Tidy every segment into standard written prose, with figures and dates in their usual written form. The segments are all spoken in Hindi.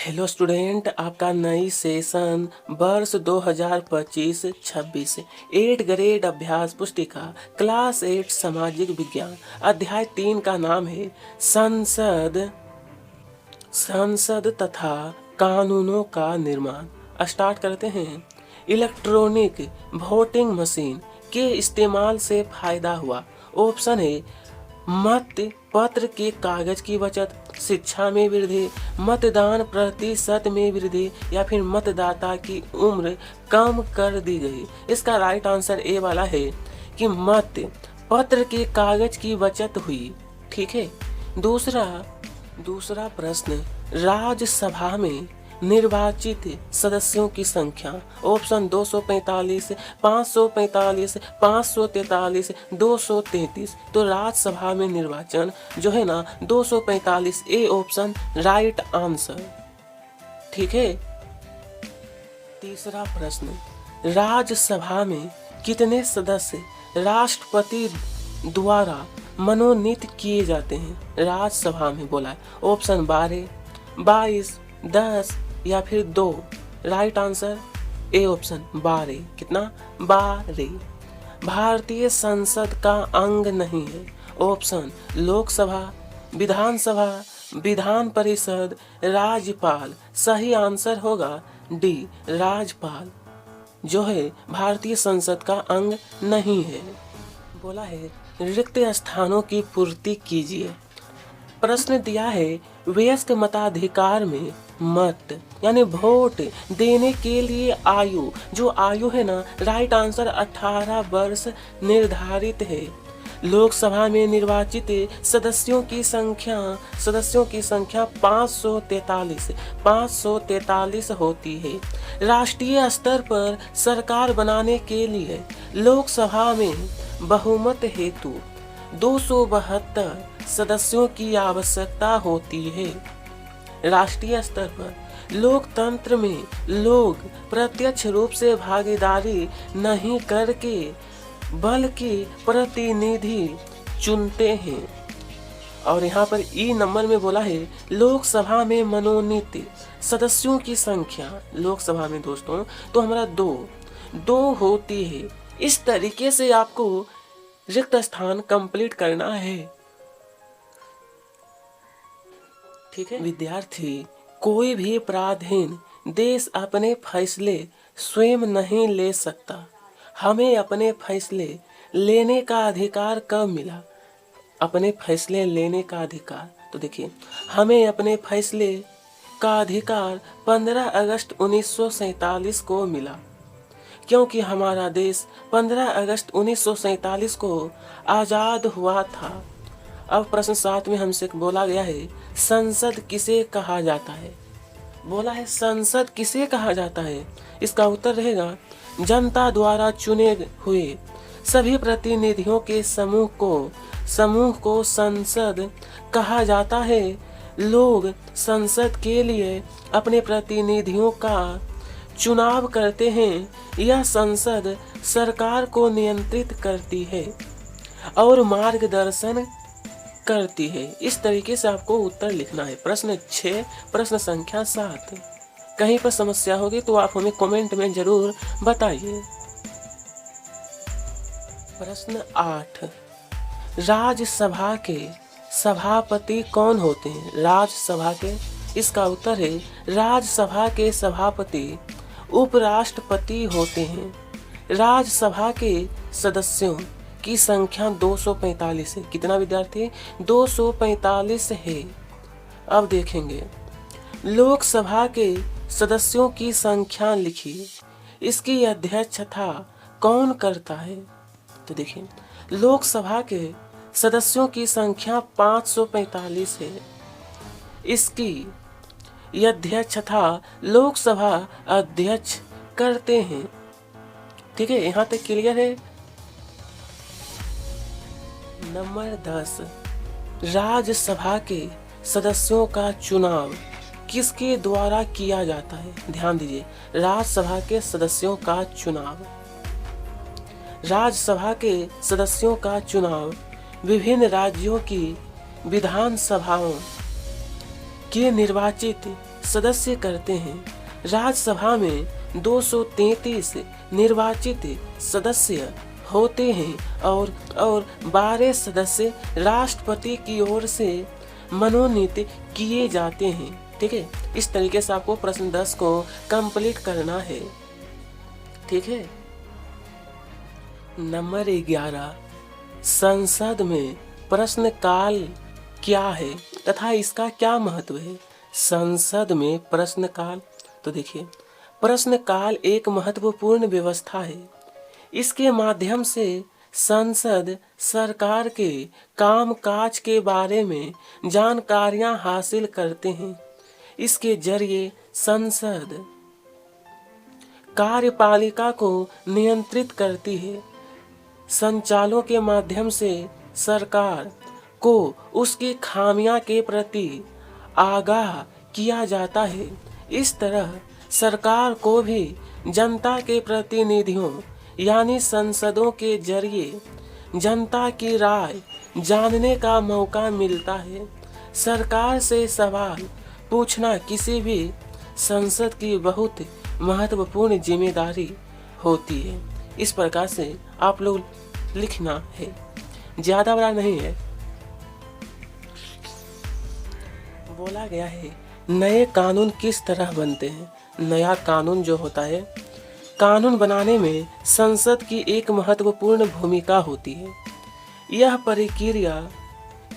हेलो स्टूडेंट, आपका नई सेशन वर्ष 2025-26 8 ग्रेड अभ्यास पुस्तिका क्लास 8 सामाजिक विज्ञान अध्याय 3 का नाम है संसद तथा कानूनों का निर्माण। स्टार्ट करते हैं। इलेक्ट्रॉनिक वोटिंग मशीन के इस्तेमाल से फायदा हुआ। ऑप्शन है मत पत्र के कागज की बचत, शिक्षा में वृद्धि, मतदान प्रतिशत में वृद्धि या फिर मतदाता की उम्र कम कर दी गई। इसका राइट आंसर ए वाला है कि मत पत्र के कागज की बचत हुई। ठीक है। दूसरा प्रश्न, राज्यसभा में निर्वाचित सदस्यों की संख्या। ऑप्शन 245, 545, 543, 233। तो राज्यसभा में निर्वाचन जो है ना 245, ए ऑप्शन राइट आंसर। ठीक है। तीसरा प्रश्न, राज्यसभा में कितने सदस्य राष्ट्रपति द्वारा मनोनीत किए जाते हैं? राज्यसभा में बोला है। ऑप्शन 12, 22, 10 या फिर 2। Right answer A option 12। कितना? 12। भारतीय संसद का अंग नहीं है। ऑप्शन लोकसभा, विधानसभा, विधान परिषद, राज्यपाल। सही आंसर होगा डी, राज्यपाल जो है भारतीय संसद का अंग नहीं है। बोला है रिक्त स्थानों की पूर्ति कीजिए। प्रश्न दिया है वयस्क मताधिकार में मत यानी वोट देने के लिए आयु, जो आयु है ना राइट आंसर 18 वर्ष निर्धारित है। लोकसभा में निर्वाचित सदस्यों की संख्या 543 होती है। राष्ट्रीय स्तर पर सरकार बनाने के लिए लोकसभा में बहुमत हेतु 272 सदस्यों की आवश्यकता होती है। राष्ट्रीय स्तर पर लोकतंत्र में लोग प्रत्यक्ष रूप से भागीदारी नहीं करके बल्कि प्रतिनिधि चुनते हैं। और यहाँ पर ई नंबर में बोला है लोकसभा में मनोनीत सदस्यों की संख्या, लोकसभा में दोस्तों तो हमारा दो होती है। इस तरीके से आपको रिक्त स्थान कंप्लीट करना है। ठीक है विद्यार्थी, कोई भी पराधीन देश अपने फैसले स्वयं नहीं ले सकता। हमें अपने फैसले लेने का अधिकार कब मिला? अपने फैसले लेने का अधिकार तो देखिए हमें अपने फैसले का अधिकार 15 अगस्त 1947 को मिला, क्योंकि हमारा देश 15 अगस्त 1947 को आज़ाद हुआ था। अब प्रश्न 7 में हमसे बोला गया है संसद किसे कहा जाता है? बोला है संसद किसे कहा जाता है? इसका उत्तर रहेगा जनता द्वारा चुने हुए सभी प्रतिनिधियों के समूह को संसद कहा जाता है। लोग संसद के लिए अपने प्रतिनिधियों का चुनाव करते हैं। यह संसद सरकार को नियंत्रित करती है और मार्गदर्शन करती है। इस तरीके से आपको उत्तर लिखना है। प्रश्न 6, प्रश्न संख्या 7। कहीं पर समस्या होगी तो आप हमें कमेंट में जरूर बताइए। प्रश्न 8, राज्यसभा के सभापति कौन होते हैं? राज्यसभा के, इसका उत्तर है राज्यसभा के सभापति उपराष्ट्रपति होते हैं। राज्यसभा के सदस्यों की संख्या 245 है। कितना विद्यार्थी? 245 है। अब देखेंगे लोकसभा के सदस्यों की संख्या लिखिए। इसकी अध्यक्षता कौन करता है? तो देखिए लोकसभा के सदस्यों की संख्या 545 है। इसकी अध्यक्षता लोकसभा अध्यक्ष करते हैं। ठीक है, यहाँ तक क्लियर है। नंबर 10, राज्यसभा के सदस्यों का चुनाव किसके द्वारा किया जाता है? ध्यान दीजिए राज्यसभा के सदस्यों का चुनाव विभिन्न राज्यों की विधानसभाओं के निर्वाचित सदस्य करते हैं। राज्यसभा में 233 निर्वाचित सदस्य होते हैं और 12 सदस्य राष्ट्रपति की ओर से मनोनीत किए जाते हैं। ठीक है, इस तरीके से आपको प्रश्न 10 को कंप्लीट करना है। ठीक है। नंबर 11, संसद में प्रश्न काल क्या है तथा इसका क्या महत्व है। संसद में प्रश्न काल, तो देखिए, प्रश्न काल एक महत्वपूर्ण व्यवस्था है। इसके माध्यम से संसद सरकार के कामकाज के बारे में जानकारियां हासिल करते हैं। इसके जरिए संसद कार्यपालिका को नियंत्रित करती है। संचालों के माध्यम से सरकार को उसकी खामियां के प्रति आगाह किया जाता है। इस तरह सरकार को भी जनता के प्रतिनिधियों यानी संसदों के जरिए जनता की राय जानने का मौका मिलता है। सरकार से सवाल पूछना किसी भी संसद की बहुत महत्वपूर्ण जिम्मेदारी होती है। इस प्रकार से आप लोग लिखना है, ज्यादा बड़ा नहीं है। बोला गया है नए कानून किस तरह बनते हैं। नया कानून जो होता है, कानून बनाने में संसद की एक महत्वपूर्ण भूमिका होती है। यह प्रक्रिया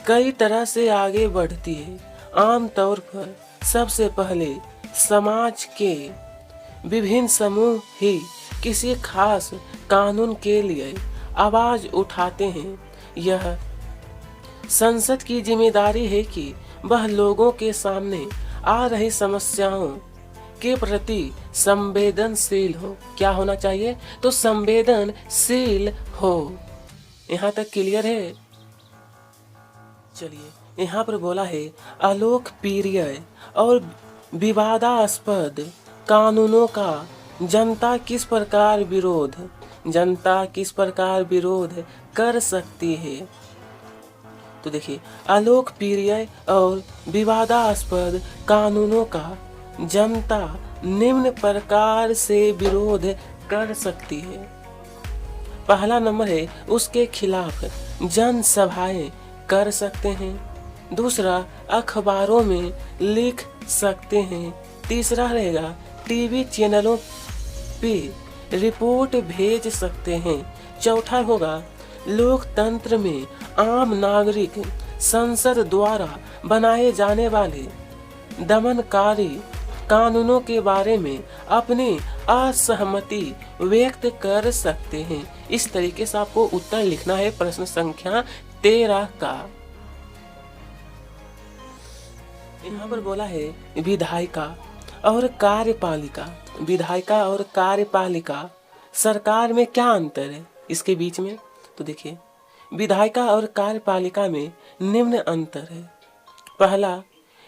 कई तरह से आगे बढ़ती है। आमतौर पर सबसे पहले समाज के विभिन्न समूह ही किसी खास कानून के लिए आवाज उठाते हैं। यह संसद की जिम्मेदारी है कि वह लोगों के सामने आ रही समस्याओं के प्रति संवेदनशील हो। क्या होना चाहिए? तो संवेदनशील हो। यहाँ तक क्लियर है? चलिए, यहाँ पर बोला है अलोकप्रिय और विवादास्पद कानूनों का जनता किस प्रकार विरोध कर सकती है। तो देखिए, अलोकप्रिय और विवादास्पद कानूनों का जनता निम्न प्रकार से विरोध कर सकती है। पहला नंबर है उसके खिलाफ जनसभाएं कर सकते हैं। दूसरा, अखबारों में लिख सकते हैं। तीसरा रहेगा टीवी चैनलों पे रिपोर्ट भेज सकते हैं। चौथा होगा लोकतंत्र में आम नागरिक संसद द्वारा बनाए जाने वाले दमनकारी कानूनों के बारे में अपनी असहमति व्यक्त कर सकते हैं। इस तरीके से आपको उत्तर लिखना है प्रश्न संख्या 13 का। यहाँ पर बोला है विधायिका और कार्यपालिका। विधायिका और कार्यपालिका सरकार में क्या अंतर है इसके बीच में? तो देखिए, विधायिका और कार्यपालिका में निम्न अंतर है। पहला,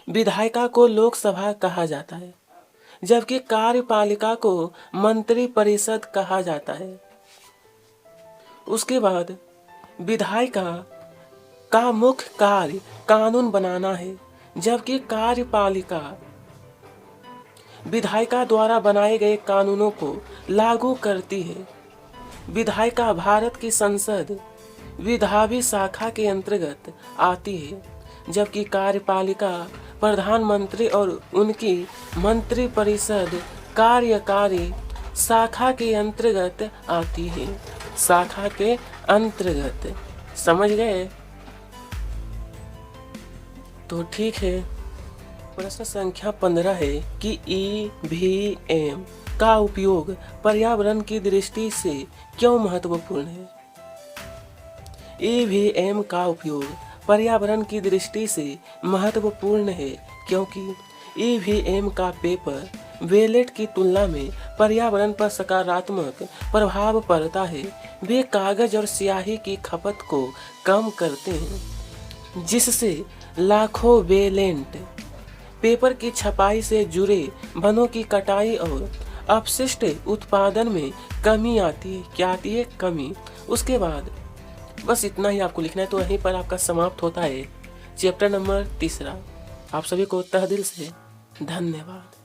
विधायिका को लोकसभा कहा जाता है, जबकि कार्यपालिका को मंत्री परिषद कहा जाता है। उसके बाद विधायिका का मुख्य कार्य कानून बनाना है, जबकि कार्यपालिका विधायिका द्वारा बनाए गए कानूनों को लागू करती है। विधायिका भारत की संसद विधायी शाखा के अंतर्गत आती है, जबकि कार्यपालिका प्रधानमंत्री और उनकी मंत्रिपरिषद कार्यकारी शाखा के अंतर्गत आती है। शाखा के अंतर्गत, समझ गए? तो ठीक है। प्रश्न संख्या 15 है कि ईवीएम का उपयोग पर्यावरण की दृष्टि से क्यों महत्वपूर्ण है। ईवीएम का उपयोग पर्यावरण की दृष्टि से महत्वपूर्ण है क्योंकि ईवीएम का पेपर बैलेट की तुलना में पर्यावरण पर सकारात्मक प्रभाव पड़ता है। वे कागज और स्याही की खपत को कम करते हैं, जिससे लाखों बैलेट पेपर की छपाई से जुड़े वनों की कटाई और अपशिष्ट उत्पादन में कमी आती है। क्या आती है? कमी। उसके बाद बस इतना ही आपको लिखना है। तो यहीं पर आपका समाप्त होता है चैप्टर नंबर 3। आप सभी को तहे दिल से धन्यवाद।